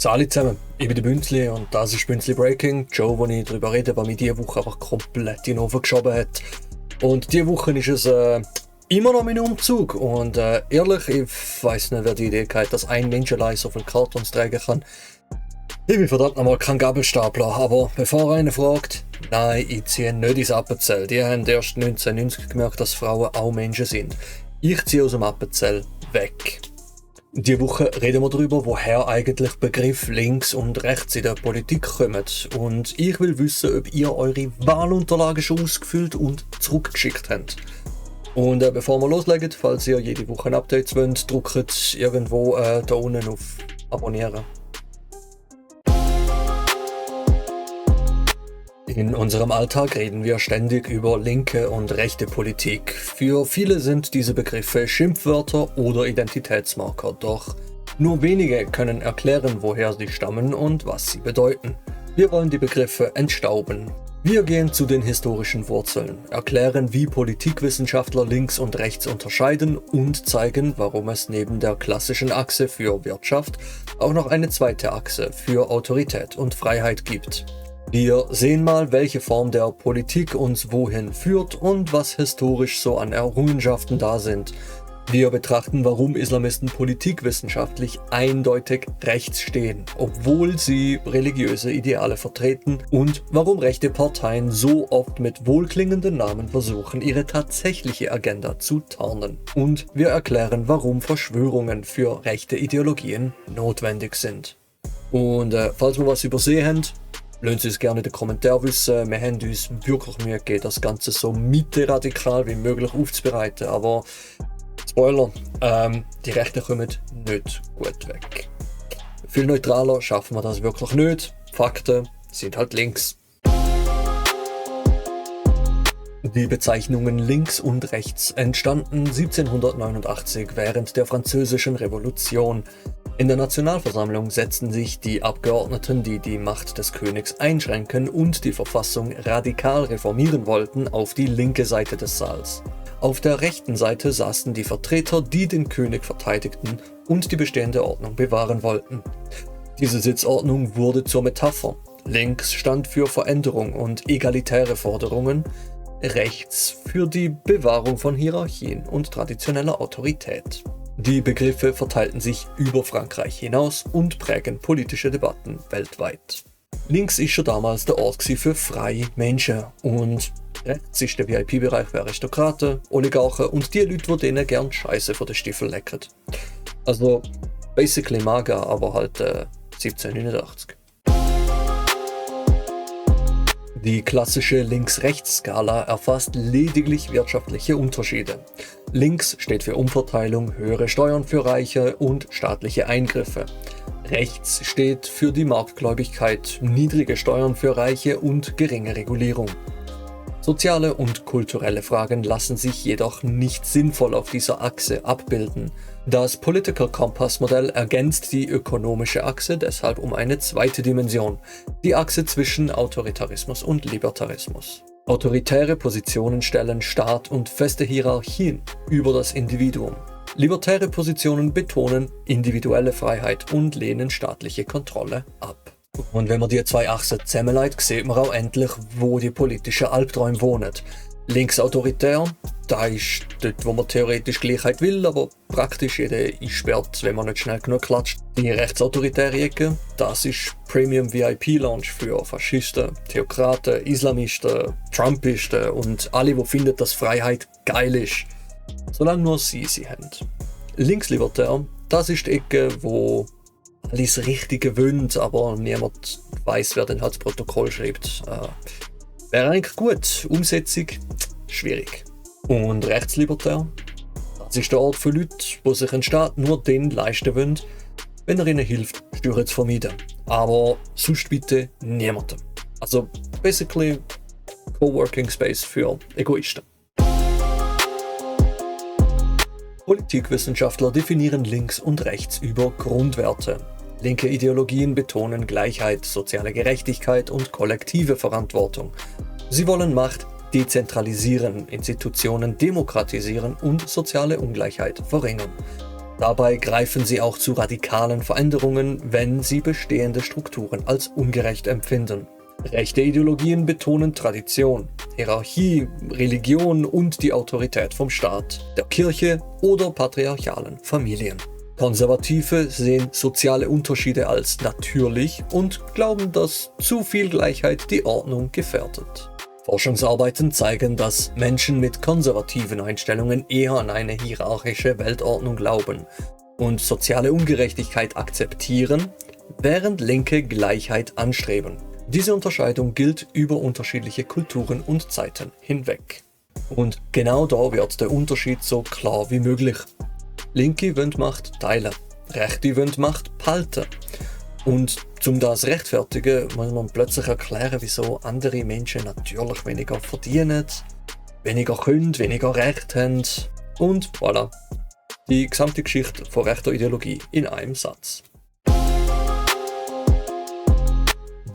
Salut zusammen, ich bin der Bünzli und das ist Bünzli Breaking. Die Show, wo ich darüber rede, was mich diese Woche einfach komplett in den Ofen geschoben hat. Und diese Woche ist es immer noch mein Umzug. Und ehrlich, ich weiss nicht, wer die Idee hat, dass ein Mensch allein so viel Kartons tragen kann. Ich bin verdammt nochmal kein Gabelstapler, aber bevor einer fragt, nein, ich ziehe nicht ins Appenzell. Die haben erst 1990 gemerkt, dass Frauen auch Menschen sind. Ich ziehe aus dem Appenzell weg. Diese Woche reden wir darüber, woher eigentlich Begriffe links und rechts in der Politik kommen. Und ich will wissen, ob ihr eure Wahlunterlagen schon ausgefüllt und zurückgeschickt habt. Und bevor wir loslegen, falls ihr jede Woche Updates wollt, drückt irgendwo da unten auf Abonnieren. In unserem Alltag reden wir ständig über linke und rechte Politik. Für viele sind diese Begriffe Schimpfwörter oder Identitätsmarker, doch nur wenige können erklären, woher sie stammen und was sie bedeuten. Wir wollen die Begriffe entstauben. Wir gehen zu den historischen Wurzeln, erklären, wie Politikwissenschaftler links und rechts unterscheiden und zeigen, warum es neben der klassischen Achse für Wirtschaft auch noch eine zweite Achse für Autorität und Freiheit gibt. Wir sehen mal, welche Form der Politik uns wohin führt und was historisch so an Errungenschaften da sind. Wir betrachten, warum Islamisten politikwissenschaftlich eindeutig rechts stehen, obwohl sie religiöse Ideale vertreten, und warum rechte Parteien so oft mit wohlklingenden Namen versuchen, ihre tatsächliche Agenda zu tarnen. Und wir erklären, warum Verschwörungen für rechte Ideologien notwendig sind. Und falls wir was übersehen haben, lasst uns gerne in den Kommentaren wissen. Wir haben uns wirklich Mühe gegeben, das Ganze so mitte-radikal wie möglich aufzubereiten. Aber Spoiler, die Rechten kommen nicht gut weg. Viel neutraler schaffen wir das wirklich nicht. Fakten sind halt links. Die Bezeichnungen links und rechts entstanden 1789 während der Französischen Revolution. In der Nationalversammlung setzten sich die Abgeordneten, die die Macht des Königs einschränken und die Verfassung radikal reformieren wollten, auf die linke Seite des Saals. Auf der rechten Seite saßen die Vertreter, die den König verteidigten und die bestehende Ordnung bewahren wollten. Diese Sitzordnung wurde zur Metapher. Links stand für Veränderung und egalitäre Forderungen, rechts für die Bewahrung von Hierarchien und traditioneller Autorität. Die Begriffe verteilten sich über Frankreich hinaus und prägen politische Debatten weltweit. Links ist schon damals der Ort für freie Menschen und rechts ist der VIP-Bereich für Aristokraten, Oligarchen und die Leute, die denen gern Scheiße vor den Stiefeln lecken. Also basically MAGA, aber halt 1789. Die klassische Links-Rechts-Skala erfasst lediglich wirtschaftliche Unterschiede. Links steht für Umverteilung, höhere Steuern für Reiche und staatliche Eingriffe. Rechts steht für die Marktgläubigkeit, niedrige Steuern für Reiche und geringe Regulierung. Soziale und kulturelle Fragen lassen sich jedoch nicht sinnvoll auf dieser Achse abbilden. Das Political Compass Modell ergänzt die ökonomische Achse deshalb um eine zweite Dimension, die Achse zwischen Autoritarismus und Libertarismus. Autoritäre Positionen stellen Staat und feste Hierarchien über das Individuum. Libertäre Positionen betonen individuelle Freiheit und lehnen staatliche Kontrolle ab. Und wenn man die zwei Achsen zusammenlegt, sieht man auch endlich, wo die politischen Albträume wohnen. Links autoritär, da ist dort, wo man theoretisch Gleichheit will, aber praktisch jeder einsperrt, wenn man nicht schnell genug klatscht. Die rechtsautoritäre Ecke, das ist Premium VIP Lounge für Faschisten, Theokraten, Islamisten, Trumpisten und alle, die finden, dass Freiheit geil ist. Solange nur sie haben. Linkslibertär, das ist die Ecke, wo alles Richtige wünscht, aber niemand weiß, wer denn halt das Protokoll schreibt. Wäre eigentlich gut, Umsetzung schwierig. Und rechtslibertär, das ist der Ort für Leute, die sich ein Staat nur den leisten wollen, wenn er ihnen hilft, Steuern zu vermeiden. Aber sonst bitte niemandem. Also basically Coworking Space für Egoisten. Politikwissenschaftler definieren links und rechts über Grundwerte. Linke Ideologien betonen Gleichheit, soziale Gerechtigkeit und kollektive Verantwortung. Sie wollen Macht dezentralisieren, Institutionen demokratisieren und soziale Ungleichheit verringern. Dabei greifen sie auch zu radikalen Veränderungen, wenn sie bestehende Strukturen als ungerecht empfinden. Rechte Ideologien betonen Tradition, Hierarchie, Religion und die Autorität vom Staat, der Kirche oder patriarchalen Familien. Konservative sehen soziale Unterschiede als natürlich und glauben, dass zu viel Gleichheit die Ordnung gefährdet. Forschungsarbeiten zeigen, dass Menschen mit konservativen Einstellungen eher an eine hierarchische Weltordnung glauben und soziale Ungerechtigkeit akzeptieren, während Linke Gleichheit anstreben. Diese Unterscheidung gilt über unterschiedliche Kulturen und Zeiten hinweg. Und genau da wird der Unterschied so klar wie möglich. Linke wollen Macht teilen, Rechte wollen Macht behalten. Und um das rechtfertigen, muss man plötzlich erklären, wieso andere Menschen natürlich weniger verdienen, weniger können, weniger Recht haben. Und voilà, die gesamte Geschichte von rechter Ideologie in einem Satz.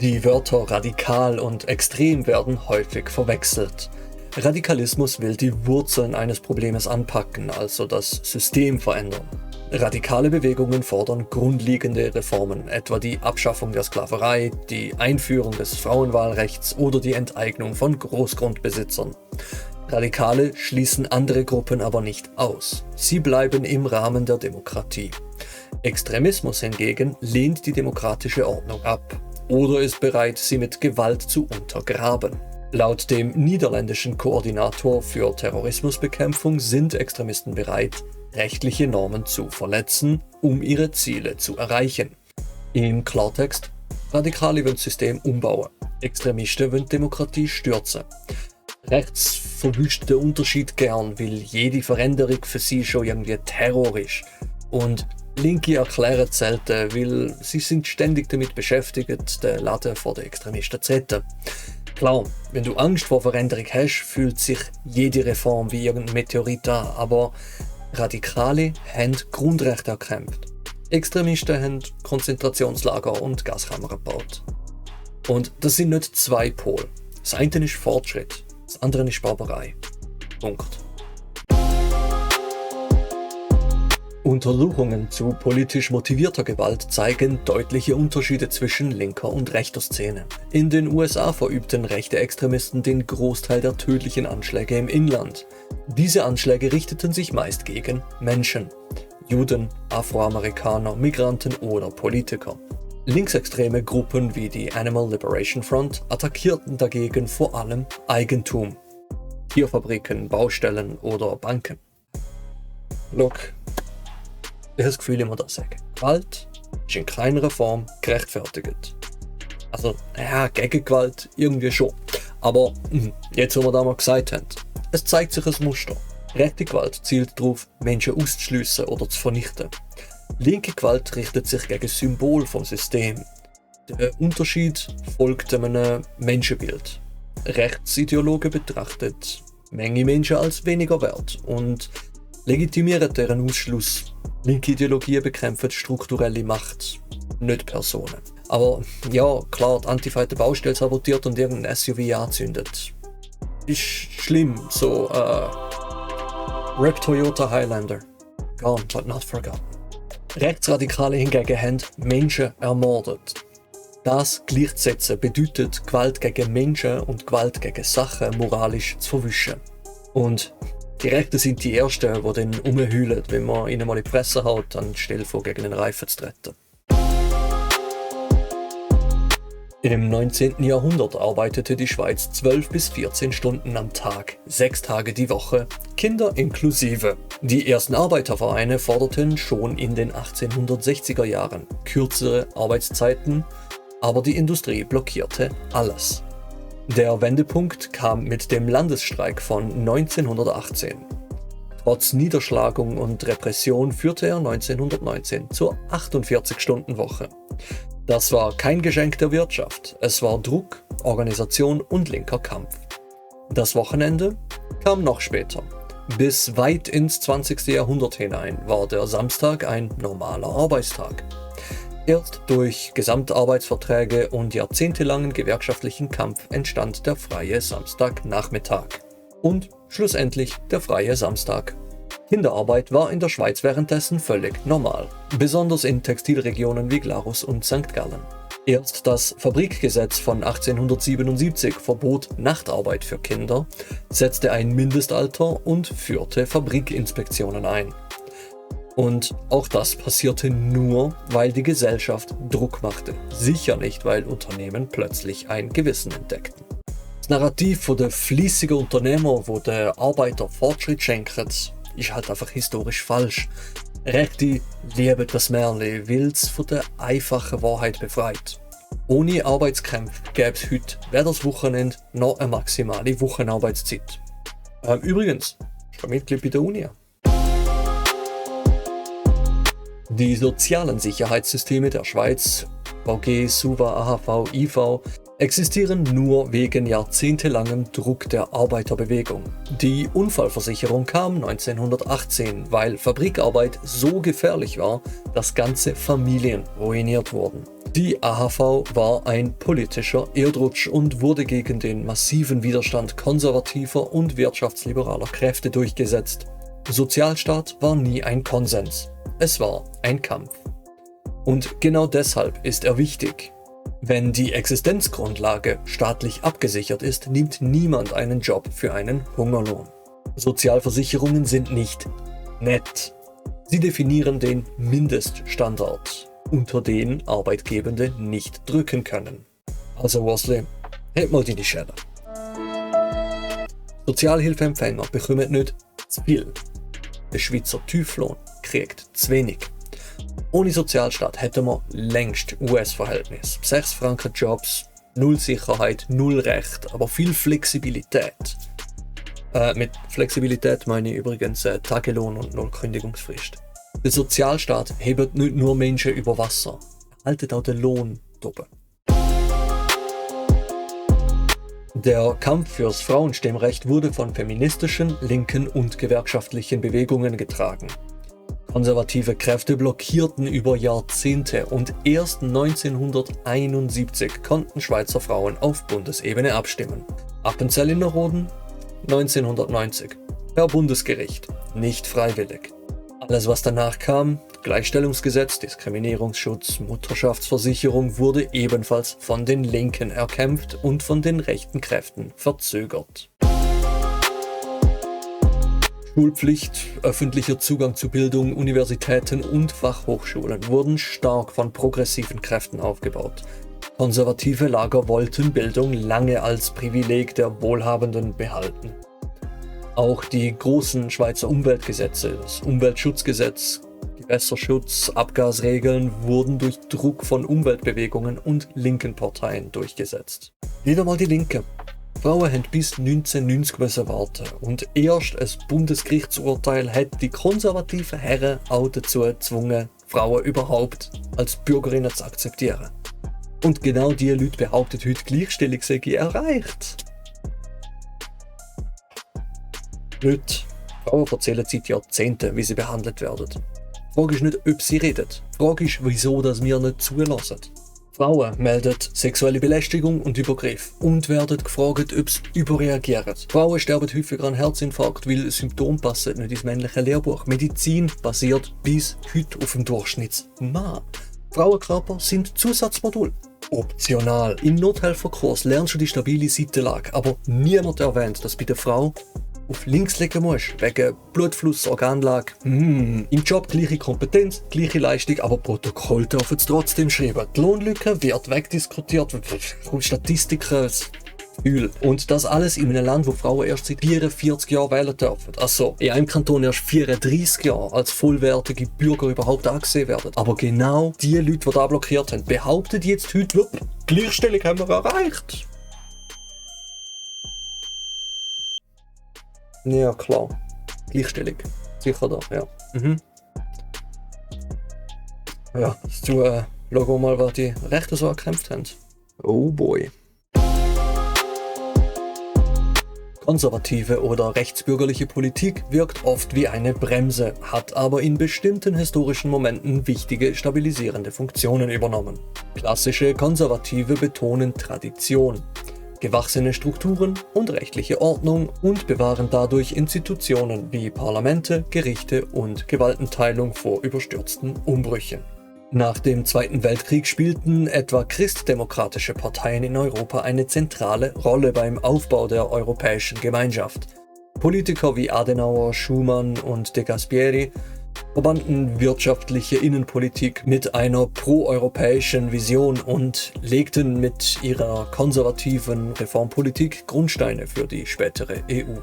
Die Wörter radikal und extrem werden häufig verwechselt. Radikalismus will die Wurzeln eines Problems anpacken, also das System verändern. Radikale Bewegungen fordern grundlegende Reformen, etwa die Abschaffung der Sklaverei, die Einführung des Frauenwahlrechts oder die Enteignung von Großgrundbesitzern. Radikale schließen andere Gruppen aber nicht aus. Sie bleiben im Rahmen der Demokratie. Extremismus hingegen lehnt die demokratische Ordnung ab oder ist bereit, sie mit Gewalt zu untergraben. Laut dem niederländischen Koordinator für Terrorismusbekämpfung sind Extremisten bereit, rechtliche Normen zu verletzen, um ihre Ziele zu erreichen. Im Klartext: Radikale wollen das System umbauen, Extremisten wollen Demokratie stürzen. Rechts verwüstet den Unterschied gern, weil jede Veränderung für sie schon irgendwie Terror ist. Und Linke erklären selten, weil sie sind ständig damit beschäftigt, den Laden vor den Extremisten zu retten. Klar, wenn du Angst vor Veränderung hast, fühlt sich jede Reform wie irgendein Meteorit an, aber Radikale haben Grundrechte erkämpft. Extremisten haben Konzentrationslager und Gaskammern gebaut. Und das sind nicht zwei Pole. Das eine ist Fortschritt, das andere ist Barbarei. Punkt. Untersuchungen zu politisch motivierter Gewalt zeigen deutliche Unterschiede zwischen linker und rechter Szene. In den USA verübten rechte Extremisten den Großteil der tödlichen Anschläge im Inland. Diese Anschläge richteten sich meist gegen Menschen: Juden, Afroamerikaner, Migranten oder Politiker. Linksextreme Gruppen wie die Animal Liberation Front attackierten dagegen vor allem Eigentum: Tierfabriken, Baustellen oder Banken. Look, ich habe das Gefühl, ich muss das sagen. Gewalt ist in kleinerer Form gerechtfertigt. Also, ja, gegen Gewalt irgendwie schon. Aber jetzt, wo wir das mal gesagt haben, es zeigt sich ein Muster. Rechte Gewalt zielt darauf, Menschen auszuschliessen oder zu vernichten. Linke Gewalt richtet sich gegen das Symbol vom System. Der Unterschied folgt einem Menschenbild. Rechtsideologen betrachten Menge Menschen als weniger wert und legitimieren deren Ausschluss. Linke Ideologien bekämpfen strukturelle Macht, nicht Personen. Aber ja, klar, die Antifa hat eine Baustelle sabotiert und irgendein SUV anzündet. Ist schlimm, so Rip Toyota Highlander. Gone, but not forgotten. Rechtsradikale hingegen haben Menschen ermordet. Das gleichzusetzen bedeutet, Gewalt gegen Menschen und Gewalt gegen Sachen moralisch zu verwischen. Und die Rechten sind die Ersten, die dann rumheulen, wenn man ihnen mal in die Fresse haut, anstelle von gegen den Reifen zu treten. Im 19. Jahrhundert arbeitete die Schweiz 12 bis 14 Stunden am Tag, 6 Tage die Woche, Kinder inklusive. Die ersten Arbeitervereine forderten schon in den 1860er Jahren kürzere Arbeitszeiten, aber die Industrie blockierte alles. Der Wendepunkt kam mit dem Landesstreik von 1918. Trotz Niederschlagung und Repression führte er 1919 zur 48-Stunden-Woche. Das war kein Geschenk der Wirtschaft, es war Druck, Organisation und linker Kampf. Das Wochenende kam noch später. Bis weit ins 20. Jahrhundert hinein war der Samstag ein normaler Arbeitstag. Erst durch Gesamtarbeitsverträge und jahrzehntelangen gewerkschaftlichen Kampf entstand der freie Samstagnachmittag. Und schlussendlich der freie Samstag. Kinderarbeit war in der Schweiz währenddessen völlig normal, besonders in Textilregionen wie Glarus und St. Gallen. Erst das Fabrikgesetz von 1877 verbot Nachtarbeit für Kinder, setzte ein Mindestalter und führte Fabrikinspektionen ein. Und auch das passierte nur, weil die Gesellschaft Druck machte, sicher nicht, weil Unternehmen plötzlich ein Gewissen entdeckten. Das Narrativ von den fleissigen Unternehmer, wo der Arbeiter Fortschritt schenkt, ist halt einfach historisch falsch. Rechte lieben das Märchen, weil es von der einfachen Wahrheit befreit. Ohne Arbeitskämpfe gäbe es heute weder das Wochenende noch eine maximale Wochenarbeitszeit. Übrigens, ich bin Mitglied bei der Uni. Die sozialen Sicherheitssysteme der Schweiz, VG, SUVA, AHV, IV, existieren nur wegen jahrzehntelangem Druck der Arbeiterbewegung. Die Unfallversicherung kam 1918, weil Fabrikarbeit so gefährlich war, dass ganze Familien ruiniert wurden. Die AHV war ein politischer Erdrutsch und wurde gegen den massiven Widerstand konservativer und wirtschaftsliberaler Kräfte durchgesetzt. Sozialstaat war nie ein Konsens, es war ein Kampf. Und genau deshalb ist er wichtig. Wenn die Existenzgrundlage staatlich abgesichert ist, nimmt niemand einen Job für einen Hungerlohn. Sozialversicherungen sind nicht nett. Sie definieren den Mindeststandard, unter den Arbeitgebende nicht drücken können. Also Wesley, halt mal deine Schelle. Sozialhilfeempfänger bekommen nicht zu viel. Der Schweizer Tieflohn kriegt zu wenig. Ohne Sozialstaat hätten wir längst US-Verhältnis. 6 Franken Jobs, null Sicherheit, null Recht, aber viel Flexibilität. Mit Flexibilität meine ich übrigens Tagelohn und null Kündigungsfrist. Der Sozialstaat hebt nicht nur Menschen über Wasser, er haltet auch den Lohn oben. Der Kampf fürs Frauenstimmrecht wurde von feministischen, linken und gewerkschaftlichen Bewegungen getragen. Konservative Kräfte blockierten über Jahrzehnte und erst 1971 konnten Schweizer Frauen auf Bundesebene abstimmen. Appenzell Innerrhoden 1990 per Bundesgericht, nicht freiwillig. Alles, was danach kam, Gleichstellungsgesetz, Diskriminierungsschutz, Mutterschaftsversicherung, wurde ebenfalls von den Linken erkämpft und von den rechten Kräften verzögert. Schulpflicht, öffentlicher Zugang zu Bildung, Universitäten und Fachhochschulen wurden stark von progressiven Kräften aufgebaut. Konservative Lager wollten Bildung lange als Privileg der Wohlhabenden behalten. Auch die großen Schweizer Umweltgesetze, das Umweltschutzgesetz, Gewässerschutz, Abgasregeln wurden durch Druck von Umweltbewegungen und linken Parteien durchgesetzt. Wieder mal die Linke. Frauen haben bis 1990 warten und erst ein Bundesgerichtsurteil hat die konservativen Herren auch dazu gezwungen, Frauen überhaupt als Bürgerinnen zu akzeptieren. Und genau diese Leute behaupten heute, Gleichstellung sei erreicht. Nicht. Frauen erzählen seit Jahrzehnten, wie sie behandelt werden. Die Frage ist nicht, ob sie reden. Die Frage ist, wieso dass wir nicht zulassen. Frauen melden sexuelle Belästigung und Übergriff und werden gefragt, ob sie überreagieren. Frauen sterben häufiger an Herzinfarkt, weil Symptome passen nicht ins männliche Lehrbuch. Medizin basiert bis heute auf dem Durchschnittsmann. Frauenkörper sind Zusatzmodul. Optional. Im Nothelferkurs lernst du die stabile Seitenlage, aber niemand erwähnt, dass bei der Frau auf links legen musst, wegen Blutfluss, Organlage. Im Job gleiche Kompetenz, gleiche Leistung, aber Protokoll dürfen sie trotzdem schreiben. Die Lohnlücke wird wegdiskutiert, Statistiken, Gefühl. Und das alles in einem Land, wo Frauen erst seit 44 Jahren wählen dürfen. Also in einem Kanton erst 34 Jahre als vollwertige Bürger überhaupt angesehen werden. Aber genau die Leute, die da blockiert haben, behaupten jetzt heute, Gleichstellung haben wir erreicht. Ja, klar. Gleichstellung. Sicher doch, ja. Ja, schauen wir mal, was die Rechten so erkämpft haben. Oh boy. Konservative oder rechtsbürgerliche Politik wirkt oft wie eine Bremse, hat aber in bestimmten historischen Momenten wichtige stabilisierende Funktionen übernommen. Klassische Konservative betonen Tradition. gewachsene Strukturen und rechtliche Ordnung und bewahren dadurch Institutionen wie Parlamente, Gerichte und Gewaltenteilung vor überstürzten Umbrüchen. Nach dem Zweiten Weltkrieg spielten etwa christdemokratische Parteien in Europa eine zentrale Rolle beim Aufbau der Europäischen Gemeinschaft. Politiker wie Adenauer, Schuman und de Gasperi verbanden wirtschaftliche Innenpolitik mit einer proeuropäischen Vision und legten mit ihrer konservativen Reformpolitik Grundsteine für die spätere EU.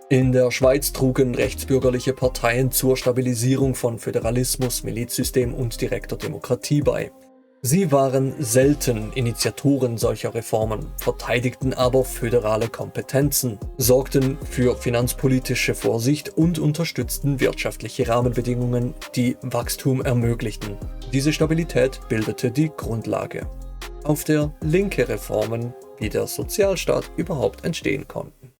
In der Schweiz trugen rechtsbürgerliche Parteien zur Stabilisierung von Föderalismus, Milizsystem und direkter Demokratie bei. Sie waren selten Initiatoren solcher Reformen, verteidigten aber föderale Kompetenzen, sorgten für finanzpolitische Vorsicht und unterstützten wirtschaftliche Rahmenbedingungen, die Wachstum ermöglichten. Diese Stabilität bildete die Grundlage, auf der linke Reformen wie der Sozialstaat überhaupt entstehen konnten.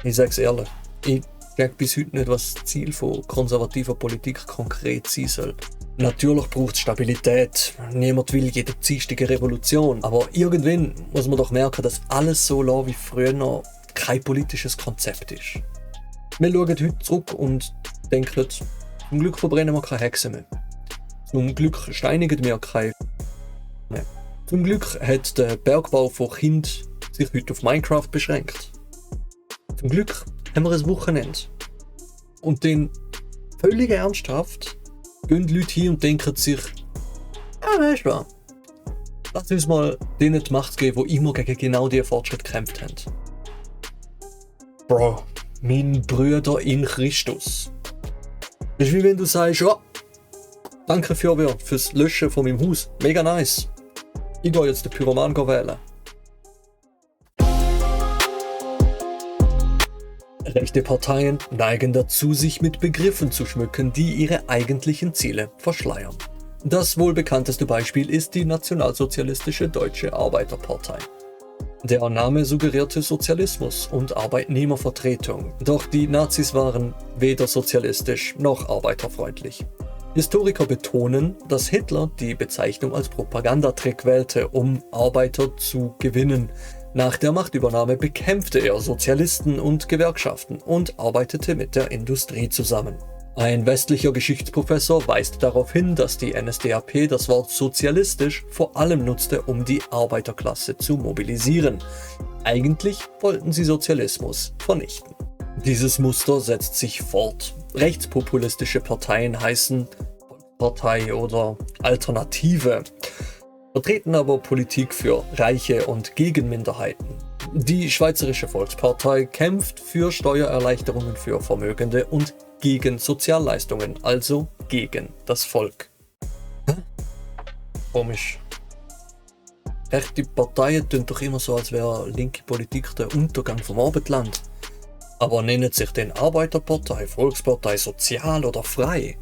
Ich sag's ehrlich, ich check bis heute nicht, was das Ziel von konservativer Politik konkret sein soll. Natürlich braucht es Stabilität. Niemand will jede zinstige Revolution. Aber irgendwann muss man doch merken, dass alles so lang wie früher noch kein politisches Konzept ist. Wir schauen heute zurück und denken, zum Glück verbrennen wir keine Hexen mehr. Zum Glück steinigen wir keine mehr. Zum Glück hat der Bergbau von Kind sich heute auf Minecraft beschränkt. Zum Glück haben wir ein Wochenende. Und dann völlig ernsthaft gehen die Leute hier und denken sich, weißt du was, lass uns mal denen die Macht geben, die immer gegen genau diesen Fortschritt gekämpft haben. Bro, mein Brüder in Christus. Das ist wie wenn du sagst, ja, danke Feuerwehr fürs Löschen von meinem Haus, mega nice. Ich gehe jetzt den Pyroman wählen. Rechte Parteien neigen dazu, sich mit Begriffen zu schmücken, die ihre eigentlichen Ziele verschleiern. Das wohl bekannteste Beispiel ist die nationalsozialistische Deutsche Arbeiterpartei. Der Name suggerierte Sozialismus und Arbeitnehmervertretung, doch die Nazis waren weder sozialistisch noch arbeiterfreundlich. Historiker betonen, dass Hitler die Bezeichnung als Propagandatrick wählte, um Arbeiter zu gewinnen. Nach der Machtübernahme bekämpfte er Sozialisten und Gewerkschaften und arbeitete mit der Industrie zusammen. Ein westlicher Geschichtsprofessor weist darauf hin, dass die NSDAP das Wort sozialistisch vor allem nutzte, um die Arbeiterklasse zu mobilisieren. Eigentlich wollten sie Sozialismus vernichten. Dieses Muster setzt sich fort. Rechtspopulistische Parteien heißen Volkspartei oder Alternative, vertreten aber Politik für Reiche und gegen Minderheiten. Die Schweizerische Volkspartei kämpft für Steuererleichterungen für Vermögende und gegen Sozialleistungen, also gegen das Volk. Komisch. Rechte Parteien tun doch immer so, als wäre linke Politik der Untergang vom Abendland. Aber nennen sich den Arbeiterpartei, Volkspartei, Sozial oder Frei.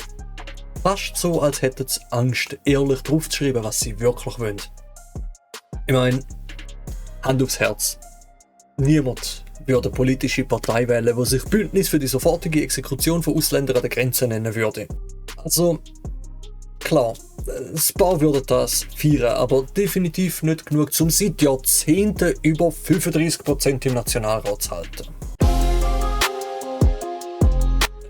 Fast so, als hätten sie Angst, ehrlich draufzuschreiben, was sie wirklich wollen. Ich meine, Hand aufs Herz. Niemand würde eine politische Partei wählen, die sich Bündnis für die sofortige Exekution von Ausländern an der Grenze nennen würde. Also, klar, ein paar würden das feiern, aber definitiv nicht genug, um seit Jahrzehnten über 35% im Nationalrat zu halten.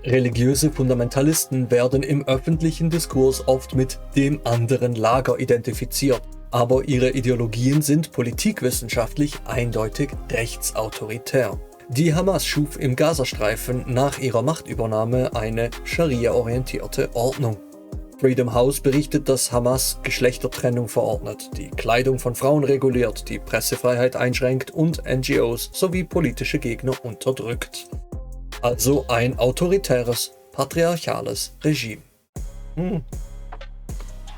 Religiöse Fundamentalisten werden im öffentlichen Diskurs oft mit dem anderen Lager identifiziert, aber ihre Ideologien sind politikwissenschaftlich eindeutig rechtsautoritär. Die Hamas schuf im Gazastreifen nach ihrer Machtübernahme eine Scharia-orientierte Ordnung. Freedom House berichtet, dass Hamas Geschlechtertrennung verordnet, die Kleidung von Frauen reguliert, die Pressefreiheit einschränkt und NGOs sowie politische Gegner unterdrückt. Also ein autoritäres, patriarchales Regime.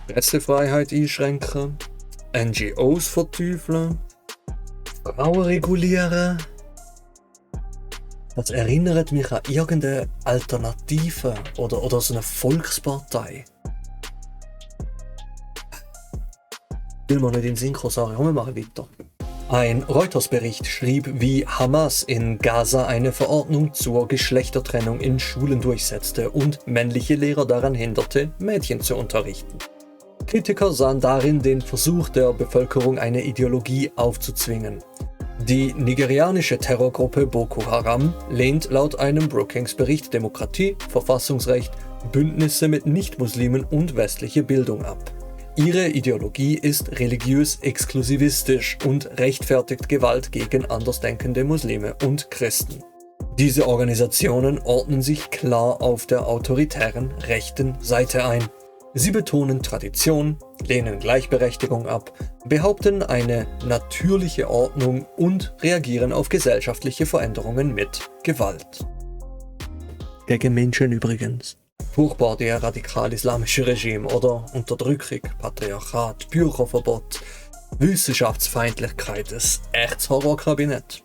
Pressefreiheit einschränken, NGOs verteufeln, Frauen regulieren. Das erinnert mich an irgendeine Alternative oder so eine Volkspartei. Will man nicht in den Sinn kommen, sagen, wir machen weiter. Ein Reuters-Bericht schrieb, wie Hamas in Gaza eine Verordnung zur Geschlechtertrennung in Schulen durchsetzte und männliche Lehrer daran hinderte, Mädchen zu unterrichten. Kritiker sahen darin den Versuch der Bevölkerung, eine Ideologie aufzuzwingen. Die nigerianische Terrorgruppe Boko Haram lehnt laut einem Brookings-Bericht Demokratie, Verfassungsrecht, Bündnisse mit Nichtmuslimen und westliche Bildung ab. Ihre Ideologie ist religiös exklusivistisch und rechtfertigt Gewalt gegen andersdenkende Muslime und Christen. Diese Organisationen ordnen sich klar auf der autoritären rechten Seite ein. Sie betonen Tradition, lehnen Gleichberechtigung ab, behaupten eine natürliche Ordnung und reagieren auf gesellschaftliche Veränderungen mit Gewalt. Gegen Menschen übrigens. Furchtbar der radikal-islamische Regime oder Unterdrückung, Patriarchat, Bücherverbot, Wissenschaftsfeindlichkeit, ein echtes Horrorkabinett.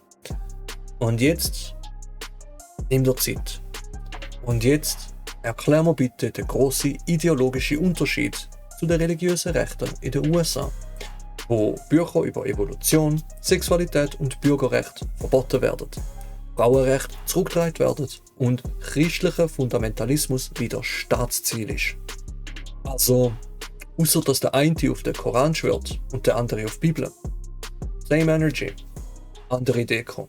Und jetzt nimm dir Zeit. Und jetzt erklär mir bitte den grossen ideologischen Unterschied zu den religiösen Rechten in den USA, wo Bücher über Evolution, Sexualität und Bürgerrecht verboten werden, Frauenrecht zurückgedreht werden und christlicher Fundamentalismus wieder Staatsziel ist. Also, außer dass der eine auf den Koran schwört und der andere auf die Bibel. Same energy, andere Deko.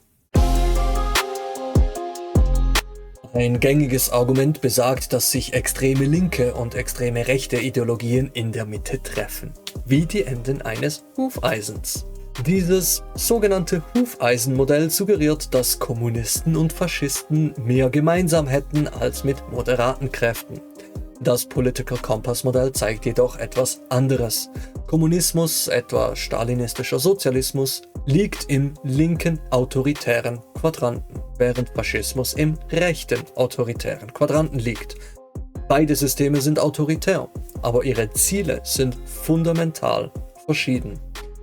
Ein gängiges Argument besagt, dass sich extreme linke und extreme rechte Ideologien in der Mitte treffen, wie die Enden eines Hufeisens. Dieses sogenannte Hufeisenmodell suggeriert, dass Kommunisten und Faschisten mehr gemeinsam hätten als mit moderaten Kräften. Das Political Compass Modell zeigt jedoch etwas anderes. Kommunismus, etwa stalinistischer Sozialismus, liegt im linken autoritären Quadranten, während Faschismus im rechten autoritären Quadranten liegt. Beide Systeme sind autoritär, aber ihre Ziele sind fundamental verschieden.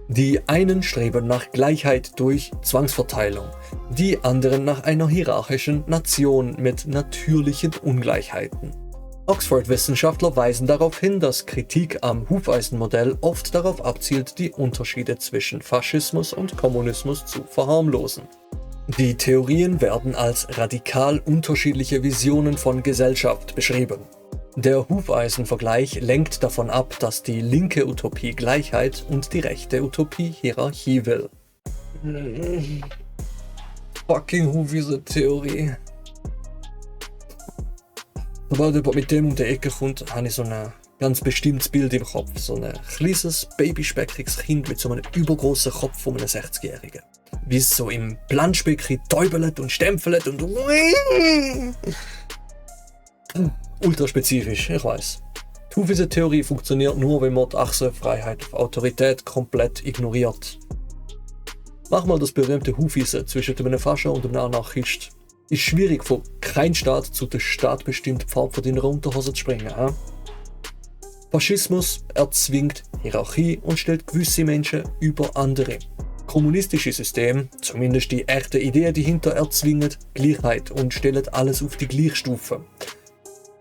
Die einen streben nach Gleichheit durch Zwangsverteilung, die anderen nach einer hierarchischen Nation mit natürlichen Ungleichheiten. Oxford-Wissenschaftler weisen darauf hin, dass Kritik am Hufeisenmodell oft darauf abzielt, die Unterschiede zwischen Faschismus und Kommunismus zu verharmlosen. Die Theorien werden als radikal unterschiedliche Visionen von Gesellschaft beschrieben. Der Hufeisenvergleich lenkt davon ab, dass die linke Utopie Gleichheit und die rechte Utopie Hierarchie will. Fucking Hufeisen-Theorie. Sobald jemand mit dem um die Ecke kommt, habe ich so ein ganz bestimmtes Bild im Kopf. So ein kleines, babyspeckiges Kind mit so einem übergroßen Kopf von einem 60-Jährigen. Wie es so im Planschbecken täubelt und stempelt und... Ultra spezifisch, ich weiß. Die Hufeisen-Theorie funktioniert nur, wenn man die Achse Freiheit auf Autorität komplett ignoriert. Mach mal das berühmte Hufeisen zwischen einem Fascher und einem Anarchist. Ist schwierig, von kein Staat zu der Staat bestimmt Pfad von deiner Unterhose zu springen. Faschismus erzwingt Hierarchie und stellt gewisse Menschen über andere. Kommunistische Systeme, zumindest die echte Idee dahinter, erzwingen Gleichheit und stellen alles auf die Gleichstufe.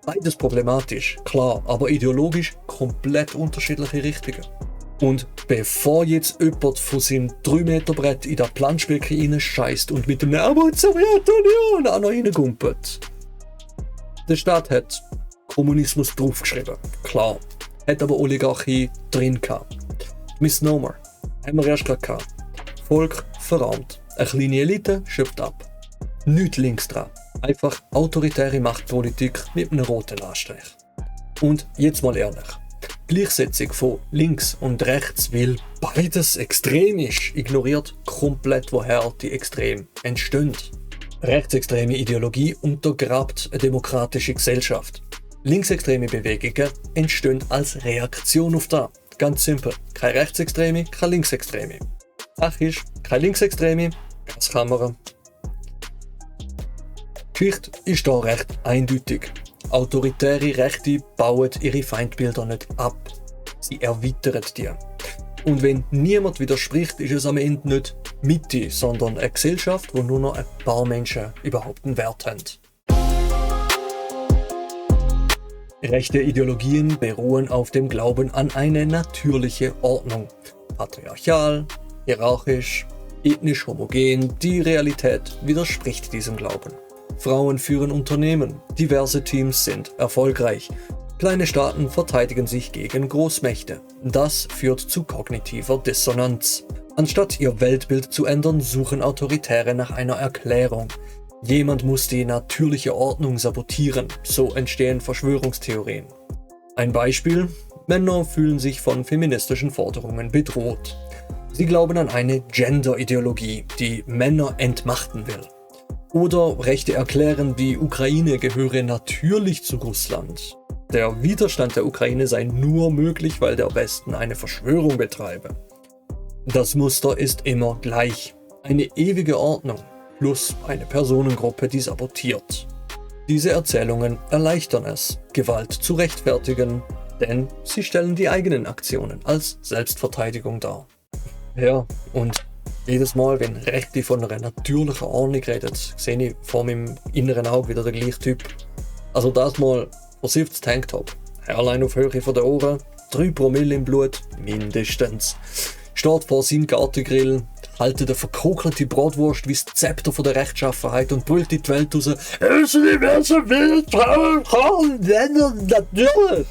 Beides problematisch, klar, aber ideologisch komplett unterschiedliche Richtungen. Und bevor jetzt jemand von seinem 3-Meter-Brett in das Planschbecken reinscheisst und mit einem «Aber die Sowjetunion» auch noch reingumpelt. Der Staat hat Kommunismus draufgeschrieben, klar, hat aber Oligarchie drin gehabt. Misnomer, haben wir erst gerade gehabt. Volk verarmt, eine kleine Elite schöpft ab. Nichts links dran, einfach autoritäre Machtpolitik mit einem roten Anstrich. Und jetzt mal ehrlich. Gleichsetzung von links und rechts, weil beides extrem ist, ignoriert komplett, woher die Extreme entstehen. Rechtsextreme Ideologie untergrabt eine demokratische Gesellschaft. Linksextreme Bewegungen entstehen als Reaktion auf das. Ganz simpel. Keine Rechtsextreme, keine Linksextreme. Ach ist, keine Linksextreme, Gaskamera. Die Geschichte ist da recht eindeutig. Autoritäre Rechte bauen ihre Feindbilder nicht ab. Sie erweitern die. Und wenn niemand widerspricht, ist es am Ende nicht Mitte, sondern eine Gesellschaft, wo nur noch ein paar Menschen überhaupt einen Wert haben. Rechte Ideologien beruhen auf dem Glauben an eine natürliche Ordnung. Patriarchal, hierarchisch, ethnisch homogen, die Realität widerspricht diesem Glauben. Frauen führen Unternehmen, diverse Teams sind erfolgreich. Kleine Staaten verteidigen sich gegen Großmächte. Das führt zu kognitiver Dissonanz. Anstatt ihr Weltbild zu ändern, suchen Autoritäre nach einer Erklärung. Jemand muss die natürliche Ordnung sabotieren, so entstehen Verschwörungstheorien. Ein Beispiel: Männer fühlen sich von feministischen Forderungen bedroht. Sie glauben an eine Gender-Ideologie, die Männer entmachten will. Oder Rechte erklären, die Ukraine gehöre natürlich zu Russland. Der Widerstand der Ukraine sei nur möglich, weil der Westen eine Verschwörung betreibe. Das Muster ist immer gleich. Eine ewige Ordnung plus eine Personengruppe, die sabotiert. Diese Erzählungen erleichtern es, Gewalt zu rechtfertigen, denn sie stellen die eigenen Aktionen als Selbstverteidigung dar. Ja, und jedes Mal, wenn Rechte von einer natürlichen Ordnung redet, sehe ich vor meinem inneren Auge wieder der gleiche Typ. Also das mal versifftes Tanktop, Haarlein auf Höhe von den Ohren, 3 Promille im Blut, mindestens. Steht vor seinem Gartengrill, haltet eine verkokelte Bratwurst wie das Zepter von der Rechtschaffenheit und brüllt in die Welt raus: Es ist so wild, Frauen, Frauen, Männer, natürlich!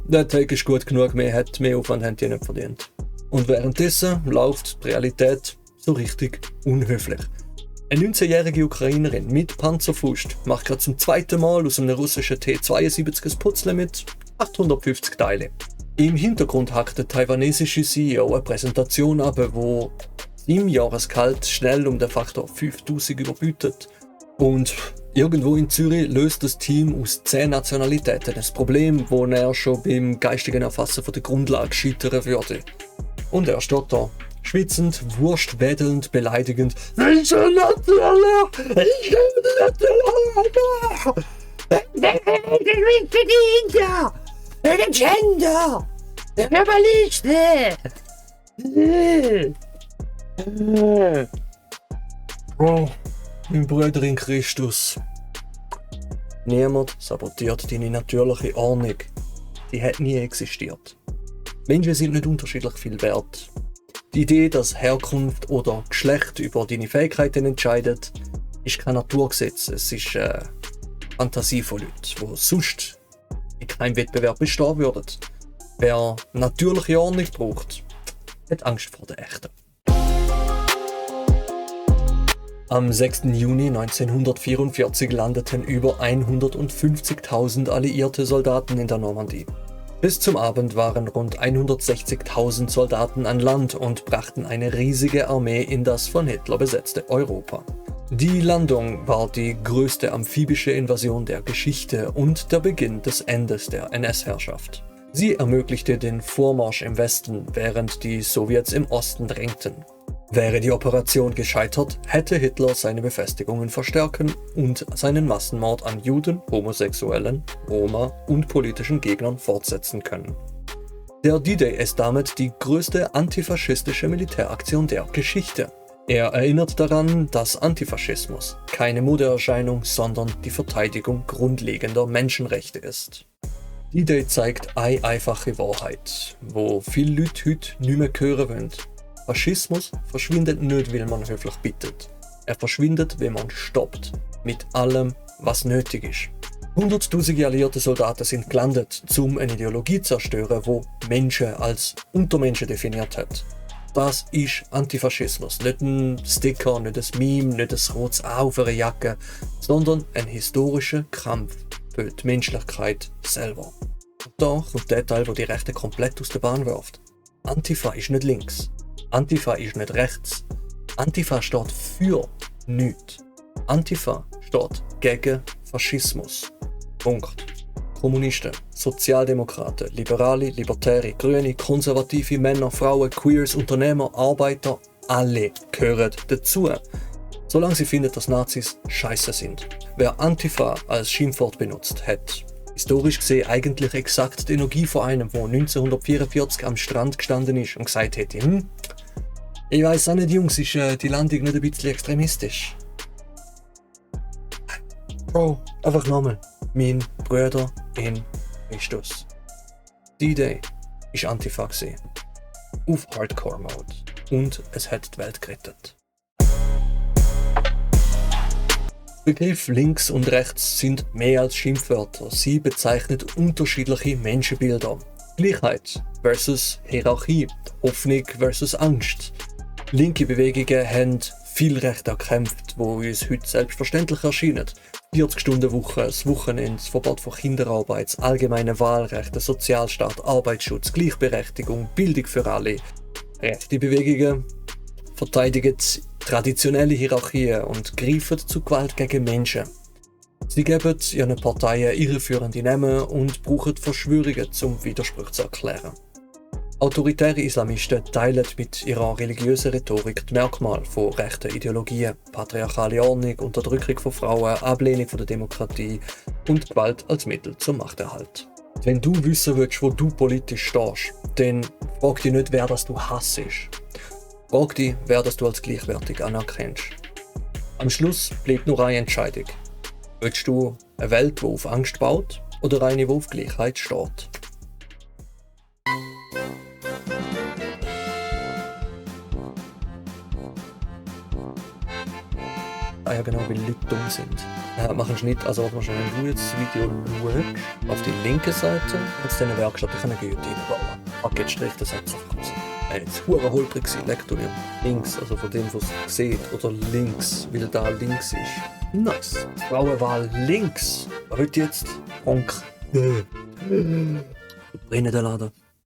Der Tag ist gut genug, mehr Aufwand haben die nicht verdient. Und währenddessen läuft die Realität so richtig unhöflich. Eine 19-jährige Ukrainerin mit Panzerfaust macht gerade zum 2. Mal aus einem russischen T-72 ein Puzzle mit 850 Teilen. Im Hintergrund hackt der taiwanesische CEO eine Präsentation ab, wo im Jahreskalt schnell um den Faktor 5000 überbietet. Und irgendwo in Zürich löst das Team aus 10 Nationalitäten das Problem, wo er schon beim geistigen Erfassen von der Grundlage scheitern würde. Und er steht da, schwitzend, wurstwedelnd, beleidigend. Ich bin natürlich! Der Gender! Der Verbaliste! Oh, mein Bruder in Christus. Niemand sabotiert deine natürliche Ordnung. Die hat nie existiert. Menschen sind nicht unterschiedlich viel wert. Die Idee, dass Herkunft oder Geschlecht über deine Fähigkeiten entscheidet, ist kein Naturgesetz. Es ist Fantasie von Leuten, die sonst in keinem Wettbewerb bestehen würden. Wer natürliche Ordnung braucht, hat Angst vor der echten. Am 6. Juni 1944 landeten über 150.000 alliierte Soldaten in der Normandie. Bis zum Abend waren rund 160.000 Soldaten an Land und brachten eine riesige Armee in das von Hitler besetzte Europa. Die Landung war die größte amphibische Invasion der Geschichte und der Beginn des Endes der NS-Herrschaft. Sie ermöglichte den Vormarsch im Westen, während die Sowjets im Osten drängten. Wäre die Operation gescheitert, hätte Hitler seine Befestigungen verstärken und seinen Massenmord an Juden, Homosexuellen, Roma und politischen Gegnern fortsetzen können. Der D-Day ist damit die größte antifaschistische Militäraktion der Geschichte. Er erinnert daran, dass Antifaschismus keine Modeerscheinung, sondern die Verteidigung grundlegender Menschenrechte ist. D-Day zeigt eine einfache Wahrheit, wo viele Leute heute nicht mehr hören wollen. Faschismus verschwindet nicht, weil man höflich bittet. Er verschwindet, wenn man stoppt. Mit allem, was nötig ist. 100.000 alliierte Soldaten sind gelandet, um eine Ideologie zu zerstören, die Menschen als Untermenschen definiert hat. Das ist Antifaschismus. Nicht ein Sticker, nicht ein Meme, nicht ein rotes A auf einer Jacke, sondern ein historischer Kampf für die Menschlichkeit selber. Und da kommt der Teil, der die Rechte komplett aus der Bahn wirft. Antifa ist nicht links. Antifa ist nicht rechts. Antifa steht für nichts. Antifa steht gegen Faschismus. Punkt. Kommunisten, Sozialdemokraten, Liberale, Libertäre, Grüne, Konservative, Männer, Frauen, Queers, Unternehmer, Arbeiter, alle gehören dazu. Solange sie finden, dass Nazis scheiße sind. Wer Antifa als Schimpfwort benutzt, hat historisch gesehen eigentlich exakt die Energie von einem, der 1944 am Strand gestanden ist und gesagt hätte, ich weiss auch nicht, Jungs, ist die Landung nicht ein bisschen extremistisch? Bro, einfach nochmal. Mein Bruder in Christus. D-Day ist Antifa gewesen. Auf Hardcore-Mode. Und es hat die Welt gerettet. Begriff links und rechts sind mehr als Schimpfwörter. Sie bezeichnen unterschiedliche Menschenbilder. Gleichheit versus Hierarchie, Hoffnung versus Angst. Linke Bewegungen haben viel Rechte erkämpft, wo uns heute selbstverständlich erscheinen. 40-Stunden-Woche, das Wochenende, das Verbot von Kinderarbeit, das allgemeine Wahlrecht, der Sozialstaat, Arbeitsschutz, Gleichberechtigung, Bildung für alle. Rechte Bewegungen verteidigen traditionelle Hierarchien und greifen zu Gewalt gegen Menschen. Sie geben ihren Parteien irreführende Namen und brauchen Verschwörungen, um Widersprüche zu erklären. Autoritäre Islamisten teilen mit ihrer religiösen Rhetorik die Merkmale von rechten Ideologien, patriarchale Ordnung, Unterdrückung von Frauen, Ablehnung von der Demokratie und Gewalt als Mittel zum Machterhalt. Wenn du wissen willst, wo du politisch stehst, dann frag dich nicht, wer das du hassest. Frag dich, wer das du als gleichwertig anerkennst. Am Schluss bleibt nur eine Entscheidung. Willst du eine Welt, die auf Angst baut, oder eine, die auf Gleichheit steht? Ah ja genau, weil Leute dumm sind. Mach einen Schnitt, also warte mal schnell, wenn du jetzt das Video schaust, auf die linke Seite, jetzt in der Werkstatt, ich kann eine Guillotine bauen. Paket Strich, das hat es einfach raus. Jetzt hure holprig gewesen, leckt du dir. Links, also von dem, was es sieht, oder links, weil da links ist. Nice. Frauenwahl links. Was wird jetzt? Honk. Brennen der Laden.